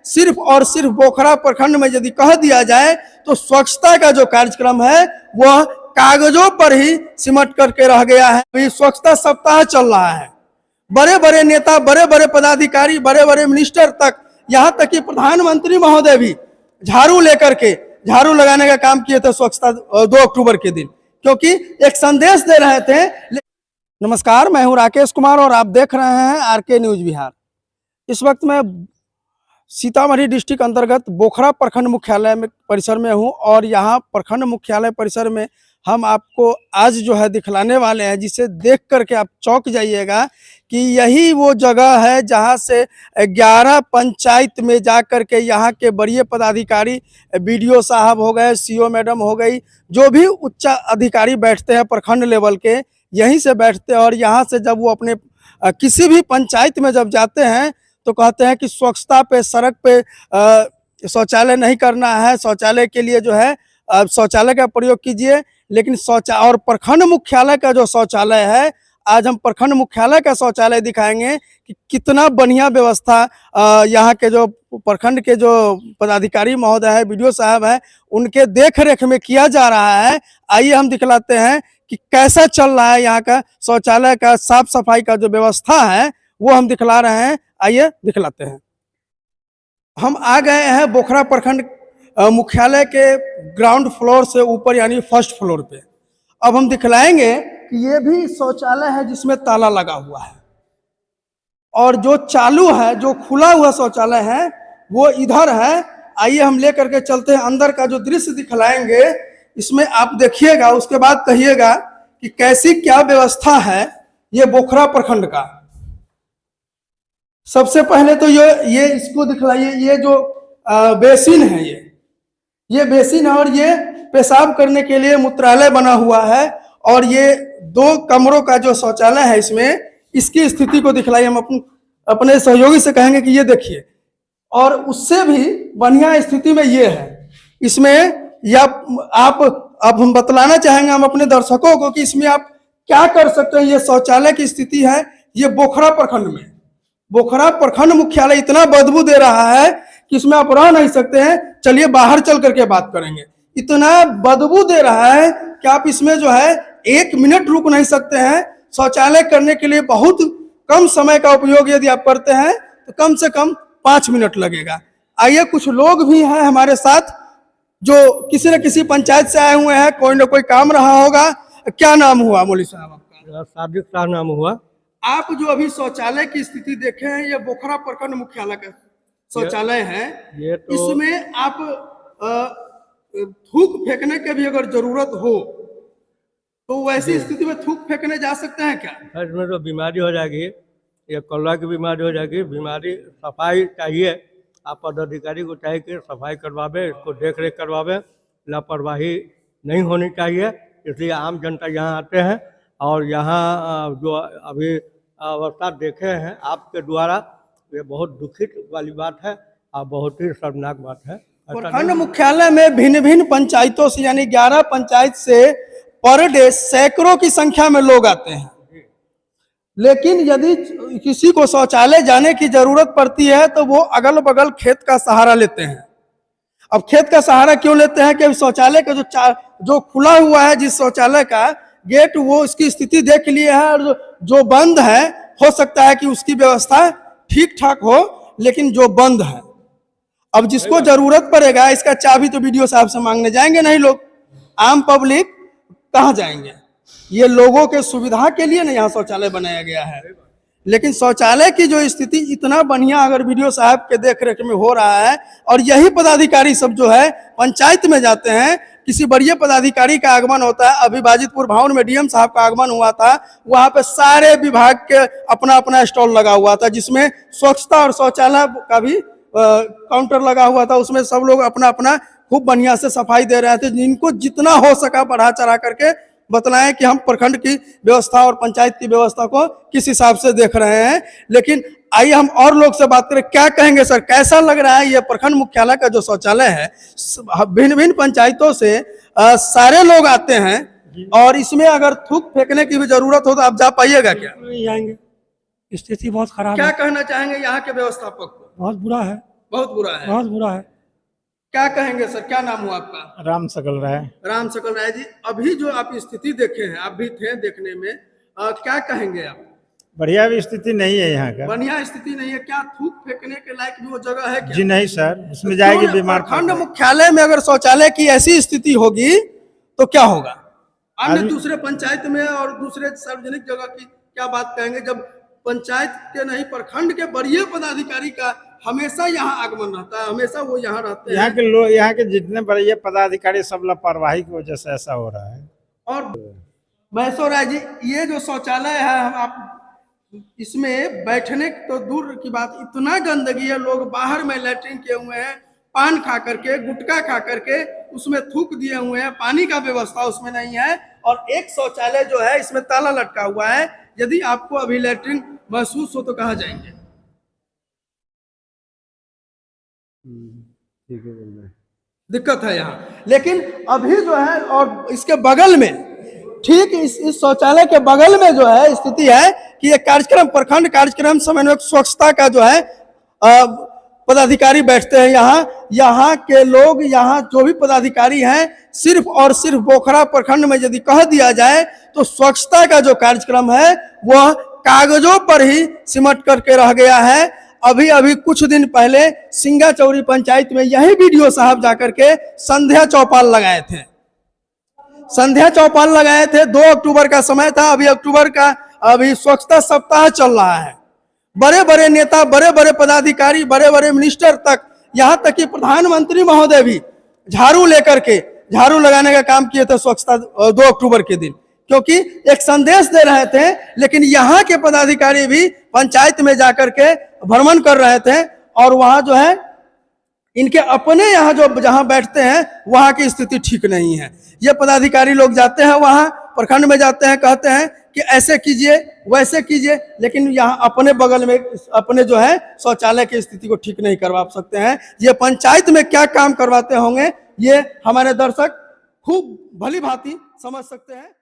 सिर्फ और सिर्फ बोखरा प्रखंड में यदि कह दिया जाए तो स्वच्छता का जो कार्यक्रम है वह कागजों पर ही सिमट करके रह गया है। अभी स्वच्छता सप्ताह चल रहा है, बड़े बड़े नेता, बड़े बड़े पदाधिकारी, बड़े बड़े मिनिस्टर तक, यहाँ तक कि प्रधानमंत्री महोदय भी झाड़ू लेकर के झाड़ू लगाने का काम किए थे स्वच्छता 2 अक्टूबर के दिन, क्योंकि एक संदेश दे रहे थे। नमस्कार, मैं हूं राकेश कुमार और आप देख रहे हैं आरके न्यूज बिहार। इस वक्त मैं सीतामढ़ी डिस्ट्रिक्ट अंतर्गत बोखरा प्रखंड मुख्यालय में परिसर में हूं और यहाँ प्रखंड मुख्यालय परिसर में हम आपको आज जो है दिखलाने वाले हैं, जिसे देख करके आप चौंक जाइएगा कि यही वो जगह है जहां से 11 पंचायत में जा कर के यहाँ के बड़े पदाधिकारी, बीडीओ साहब हो गए, सीओ मैडम हो गई, जो भी उच्च अधिकारी बैठते हैं प्रखंड लेवल के, यहीं से बैठते हैं। और यहाँ से जब वो अपने किसी भी पंचायत में जब जाते हैं तो कहते हैं कि स्वच्छता पे, सड़क पे शौचालय नहीं करना है, शौचालय के लिए जो है शौचालय का प्रयोग कीजिए। लेकिन और प्रखंड मुख्यालय का जो शौचालय है, आज हम प्रखंड मुख्यालय का शौचालय दिखाएंगे कि कितना बढ़िया व्यवस्था यहाँ के जो प्रखंड के जो पदाधिकारी महोदय है, बीडीओ साहब है, उनके देख रेख में किया जा रहा है। आइए हम दिखलाते हैं कि कैसा चल रहा है यहाँ का शौचालय का साफ सफाई का जो व्यवस्था है, वो हम दिखला रहे हैं। आइए दिखलाते हैं। हम आ गए हैं बोखरा प्रखंड मुख्यालय के ग्राउंड फ्लोर से ऊपर, यानी फर्स्ट फ्लोर पे। अब हम दिखलाएंगे कि ये भी शौचालय है जिसमें ताला लगा हुआ है, और जो चालू है, जो खुला हुआ शौचालय है, वो इधर है। आइए हम लेकर के चलते हैं। अंदर का जो दृश्य दिखलाएंगे, इसमें आप देखिएगा, उसके बाद कहिएगा कि कैसी क्या व्यवस्था है ये बोखरा प्रखंड का। सबसे पहले तो ये इसको दिखलाइए। ये जो बेसिन है, ये बेसिन है और ये पेशाब करने के लिए मूत्रालय बना हुआ है। और ये 2 कमरों का जो शौचालय है, इसमें इसकी स्थिति को दिखलाइए। हम अपने सहयोगी से कहेंगे कि ये देखिए, और उससे भी बढ़िया स्थिति में ये है। इसमें या आप अब हम बतलाना चाहेंगे हम अपने दर्शकों को कि इसमें आप क्या कर सकते हैं। ये शौचालय की स्थिति है, ये बोखरा प्रखंड में। बोखरा प्रखंड मुख्यालय इतना बदबू दे रहा है कि इसमें आप रह नहीं सकते हैं। चलिए बाहर चल करके बात करेंगे। इतना बदबू दे रहा है कि आप इसमें जो है 1 मिनट रुक नहीं सकते हैं। शौचालय करने के लिए बहुत कम समय का उपयोग यदि आप करते हैं तो कम से कम 5 मिनट लगेगा। आइए, कुछ लोग भी हैं हमारे साथ जो किसी न किसी पंचायत से आए हुए हैं, कोई ना कोई काम रहा होगा। क्या नाम हुआ मौलवी साहब आपका? सादिक शाह नाम हुआ। आप जो अभी शौचालय की स्थिति देखे हैं, ये बोखरा प्रखंड मुख्यालय का शौचालय है। ये तो इसमें आप थूक फेंकने की भी अगर जरूरत हो तो वैसी स्थिति में थूक फेंकने जा सकते हैं क्या? इसमें तो बीमारी हो जाएगी, ये कोल्ला की बीमारी हो जाएगी। बीमारी सफाई चाहिए, आप पदाधिकारी को चाहिए कि सफाई करवावे, इसको देख रेख करवावे। लापरवाही नहीं होनी चाहिए। इसलिए आम जनता यहाँ आते हैं और यहाँ जो अभी अवस्था देखे हैं आपके द्वारा, ये बहुत दुखित वाली बात है और बहुत ही शर्मनाक बात है। प्रखंड मुख्यालय में भिन्न भिन्न पंचायतों से, यानी 11 पंचायत से पर डे सैकड़ों की संख्या में लोग आते हैं। लेकिन यदि किसी को शौचालय जाने की जरूरत पड़ती है तो वो अगल बगल खेत का सहारा लेते हैं। अब खेत का सहारा क्यों लेते हैं कि शौचालय का जो खुला हुआ है, जिस शौचालय का गेट, वो उसकी स्थिति देख लिए है, और जो बंद है हो सकता है कि उसकी व्यवस्था ठीक ठाक हो, लेकिन जो बंद है, अब जिसको जरूरत पड़ेगा इसका चाबी तो बीडीओ साहब से मांगने जाएंगे नहीं लोग। आम पब्लिक कहाँ जाएंगे? ये लोगों के सुविधा के लिए ना यहाँ शौचालय बनाया गया है। लेकिन शौचालय की जो स्थिति इतना बढ़िया अगर बीडीओ साहब के देख रेख में हो रहा है, और यही पदाधिकारी सब जो है पंचायत में जाते हैं, किसी बड़े पदाधिकारी का आगमन होता है। अभी बाजितपुर भावन में डीएम साहब का आगमन हुआ था, वहां पे सारे विभाग के अपना अपना स्टॉल लगा हुआ था, जिसमें स्वच्छता और शौचालय का भी काउंटर लगा हुआ था। उसमें सब लोग अपना अपना खूब बढ़िया से सफाई दे रहे थे। जिनको जितना हो सका बढ़ा चढ़ा करके बतलाएं कि हम प्रखंड की व्यवस्था और पंचायत की व्यवस्था को किस हिसाब से देख रहे हैं। लेकिन आइए हम और लोग से बात करें। क्या कहेंगे सर, कैसा लग रहा है ये प्रखंड मुख्यालय का जो शौचालय है? भिन्न भिन्न पंचायतों से सारे लोग आते हैं, और इसमें अगर थूक फेंकने की भी जरूरत हो तो आप जा पाइएगा क्या? नहीं जाएंगे, स्थिति बहुत खराब क्या है। कहना चाहेंगे यहाँ के व्यवस्थापक को? बहुत बुरा है। बहुत बुरा है। बहुत बुरा है। क्या कहेंगे सर, क्या नाम हुआ आपका? राम सकल राय। राम सकल राय जी, अभी जो आप स्थिति देखे हैं, आप भी थे देखने में, क्या कहेंगे आप? बढ़िया भी स्थिति नहीं है यहाँ का। बढ़िया स्थिति नहीं है। क्या थूक फेंकने के लायक भी वो जगह है क्या? जी नहीं सर, उसमें जाएगी बीमार। प्रखंड मुख्यालय में अगर शौचालय की ऐसी स्थिति होगी तो क्या होगा? अन्य दूसरे पंचायत में और दूसरे सार्वजनिक जगह की क्या बात कहेंगे, जब पंचायत के नहीं प्रखंड के वरीय पदाधिकारी का हमेशा यहाँ आगमन रहता है, हमेशा वो यहाँ रहते हैं। यहाँ के लोग, यहाँ के जितने बड़े पदाधिकारी सब लापरवाही की वजह से ऐसा हो रहा है। और महेश्वर राय जी, ये जो शौचालय है, आप इसमें बैठने तो दूर की बात, इतना गंदगी है, लोग बाहर में लैट्रिन किए हुए हैं, पान खा करके, गुटखा खा करके उसमें थूक दिए हुए हैं, पानी का व्यवस्था उसमें नहीं है, और एक शौचालय जो है इसमें ताला लटका हुआ है। यदि आपको अभी लैट्रिन महसूस हो तो कहाँ जाएंगे? ठीक है, दिक्कत है यहाँ। लेकिन अभी जो है, और इसके बगल में, ठीक इस शौचालय के बगल में जो है स्थिति है कि ये कार्यक्रम, प्रखंड कार्यक्रम समन्वयक स्वच्छता का जो है पदाधिकारी बैठते हैं यहाँ के लोग, यहाँ जो भी पदाधिकारी हैं, सिर्फ और सिर्फ बोखरा प्रखंड में यदि कह दिया जाए तो स्वच्छता का जो कार्यक्रम है वह कागजों पर ही सिमट करके रह गया है। अभी कुछ दिन पहले सिंगा चौरी पंचायत में यही बीडीओ साहब जाकर के संध्या चौपाल लगाए थे। संध्या चौपाल लगाए थे, 2 अक्टूबर का समय था, अभी अक्टूबर का अभी स्वच्छता सप्ताह चल रहा है। बड़े बड़े नेता, बड़े बड़े पदाधिकारी, बड़े बड़े मिनिस्टर तक, यहाँ तक कि प्रधानमंत्री महोदय भी झाड़ू लेकर के, झाड़ू लगाने का काम किए थे स्वच्छता 2 अक्टूबर के दिन, क्योंकि एक संदेश दे रहे थे। लेकिन यहाँ के पदाधिकारी भी पंचायत में जाकर के भ्रमण कर रहे थे, और वहाँ जो है इनके अपने यहाँ जो जहाँ बैठते हैं वहाँ की स्थिति ठीक नहीं है। ये पदाधिकारी लोग जाते हैं वहाँ प्रखंड में, जाते हैं, कहते हैं कि ऐसे कीजिए वैसे कीजिए, लेकिन यहाँ अपने बगल में अपने जो है शौचालय की स्थिति को ठीक नहीं करवा सकते हैं। ये पंचायत में क्या काम करवाते होंगे ये हमारे दर्शक खूब भली भांति समझ सकते हैं।